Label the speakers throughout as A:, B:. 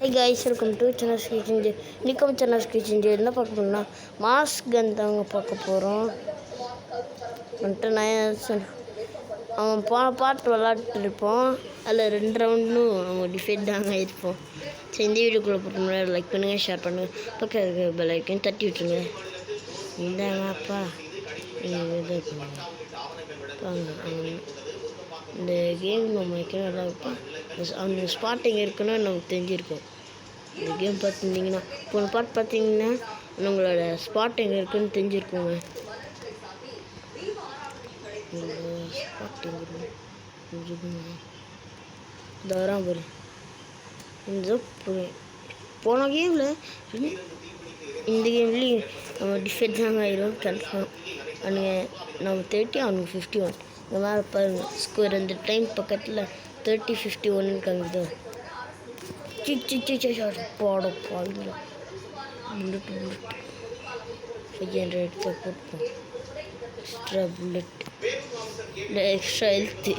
A: Hey guys, welcome to Chana's Kitchen. இன்னைக்கு Chana's Kitchen என்ன பார்க்க போறோம்னா மாஸ்க் கன் தாங்க பார்க்க போகிறோம். வந்துட்டு நான் அவன் போன பார்ட் விளாட்டு இருப்போம். அதில் 2 ரவுண்டும் நம்ம டிஃபெண்ட் தாங்க இருப்போம். சரி, இந்த வீடியோக்குள்ளே போட்டு முன்னாடி லைக் பண்ணுங்கள், ஷேர் பண்ணுங்கள், பக்கம் இருக்க பெல் ஐக்கன் தட்டி விட்டுருங்க. இந்தாங்கப்பா இது பண்ணுங்க. இந்த கேம் நம்ம வைக்கணும் நல்லா இருப்போம். அந்த ஸ்பாட்டிங் இருக்குன்னா நமக்கு தெரிஞ்சிருக்கும். இந்த கேம் பார்த்துருந்தீங்கன்னா போன பாட்டு பார்த்தீங்கன்னா உங்களோட ஸ்பாட் எங்கே இருக்குன்னு தெரிஞ்சிருக்குங்க. ஸ்பாட் எங்கே தவறாம பாரு. இந்த போன கேமில் இந்த கேம்லேயும் நம்ம டிஃபெண்ட் தாங்க ஆயிரும் கன்ஃபார்ம். அவனுங்க நம்ம 30, அவனுக்கு 51. இந்த மாதிரி பாருங்கள் ஸ்கோர். அந்த டைம் பக்கத்தில் 30-51 காமிக்குதோ. போட பாருங்களா புல்லட் எடுத்து போட்டுப்போம். Extra bullet, extra health,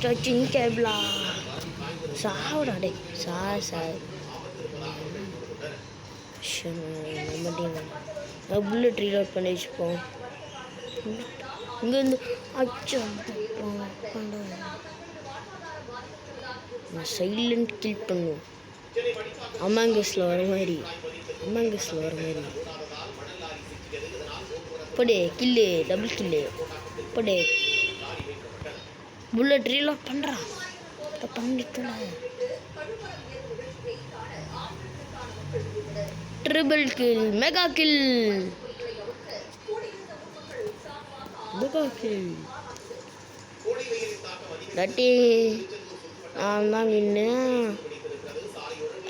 A: touching கேபிளா சாவிடா டே நம்ம புல்லட் ரீலோட் பண்ணி வச்சுப்போம். இங்கேருந்து அச்சம் சைலண்ட் கில் பண்ணுவோம். அமாங்கஸில் வர மாதிரி படே கில்லு, டபுள் கில்லு படே. புல்லட் ரீலோட் பண்ணுறா பண்ணிட்டு ட்ரிபிள் கில், மெகா கில் தட்டி நான் தான் வின்னு.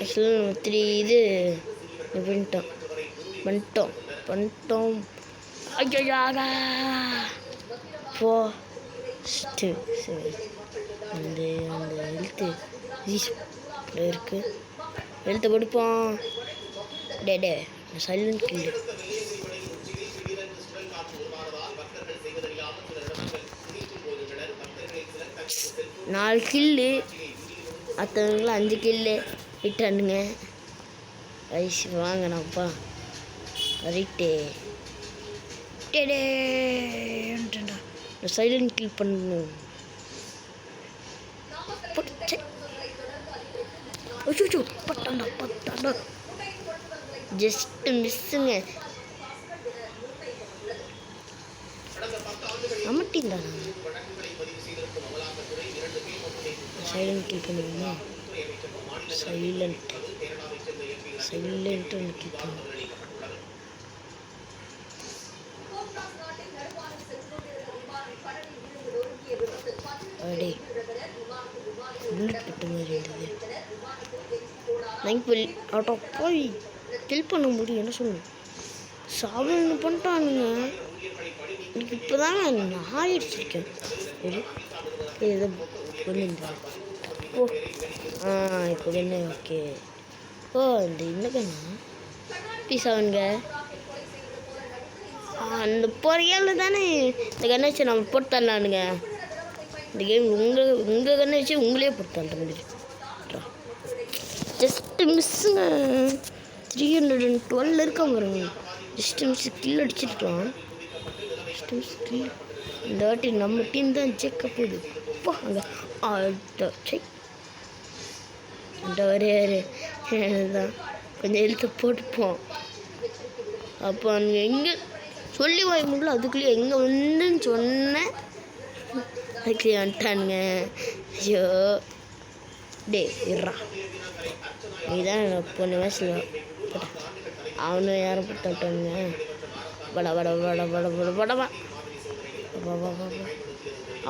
A: ஆக்சுவலாக 3 இது பண்ணிட்டோம். ஐயாக ஃபோஸ்ட்டு சரி. அந்த ஹெல்த்து இருக்குது, ஹெல்த்தை கொடுப்போம். டே சைலண்ட் கில்லு. நாலு கில்லு, மற்றவங்களும் 5 கில்லு விட்டானுங்க. ஐஸ் வாங்கினாப்பா ரைட்டு. டேடா சைலண்ட் கில் பண்ணணும். பட்டாண்டா ஜஸ்ட் மிஸ்ஸுங்க. அமட்டின்டா சைலண்ட் கில் பண்ணுவோமா? சைலண்ட் கில் பண்ணுவோம். அடே புல்லட் கிட்ட மாதிரி இருந்தது. ஆட்டோ போய் கில் பண்ண முடியும். என்ன சொல்லணும், சாவன்னு பண்ணிட்டானுங்க. எனக்கு இப்போ தாங்க நான் அடிச்சிருக்கேன். எது ஒன்று ஓ இப்போ என்ன ஓகே. இந்த இன்னக்கண்ணா பீஸாவனுங்க அந்த பொறியால் தானே இந்த கண்ணை வச்சு நம்ம போட்டு தரலானுங்க. இந்த கேம் உங்கள் கண்ணை வச்சு உங்களே போட்டு தள்ளுற முடியும். ஜஸ்ட்டு மிஸ்ஸுங்க. 312 இருக்க பாருங்க. ஜஸ்ட்டு மிஸ் கில் அடிச்சிருக்கலாம். இந்த வாட்டி நம்ம டீம் தான் ஜெயிக்க போகுது. அங்கே அந்த ஒரே தான் கொஞ்சம் எழுத்து போட்டுப்போம். அப்போ அங்கே எங்கே சொல்லி வாங்க முடியல, அதுக்குள்ளேயே எங்கே வந்துன்னு சொன்னேன். அதுக்குள்ளேயே வந்துட்டானுங்க. ஐயோ டே இருறா, நீதான் பொண்ணு வயசில் அவனும் யாரும் போட்டு விட்டானுங்க. வடவா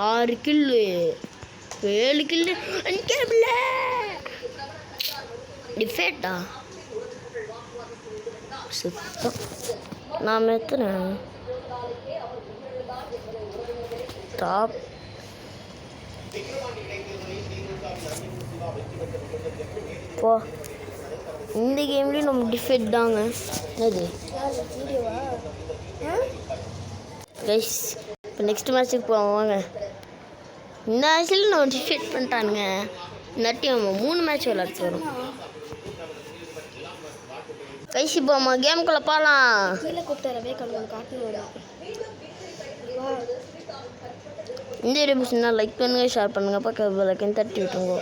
A: 6 கில்லு, 7 கில்லு அன்கேபிள் டிஃபேட்டா சுத்தம். நான் எத்தனை டாப் போ. இந்த கேம்லேயும் நம்ம டிஃபெக்ட் தாங்க. அது கைஸ் இப்போ நெக்ஸ்ட் மேட்ச்சுக்கு போவோம் வாங்க. இந்த ஆக்சுவலி நம்ம டிஃபீட் பண்ணிட்டானுங்க. நட்டி அவன் 3 மேட்ச் விளையாட்டு வரும். கைசி போமா கேமுக்குள்ளே போகலாம்.
B: கீழே கூப்பிட்டு காட்டு வரும்.
A: இந்த வீடியோ பிடிச்சிருந்தா லைக் பண்ணுங்கள், ஷேர் பண்ணுங்கள், பக்கத்து பெல் ஐகான் தட்டி விட்டுருங்க.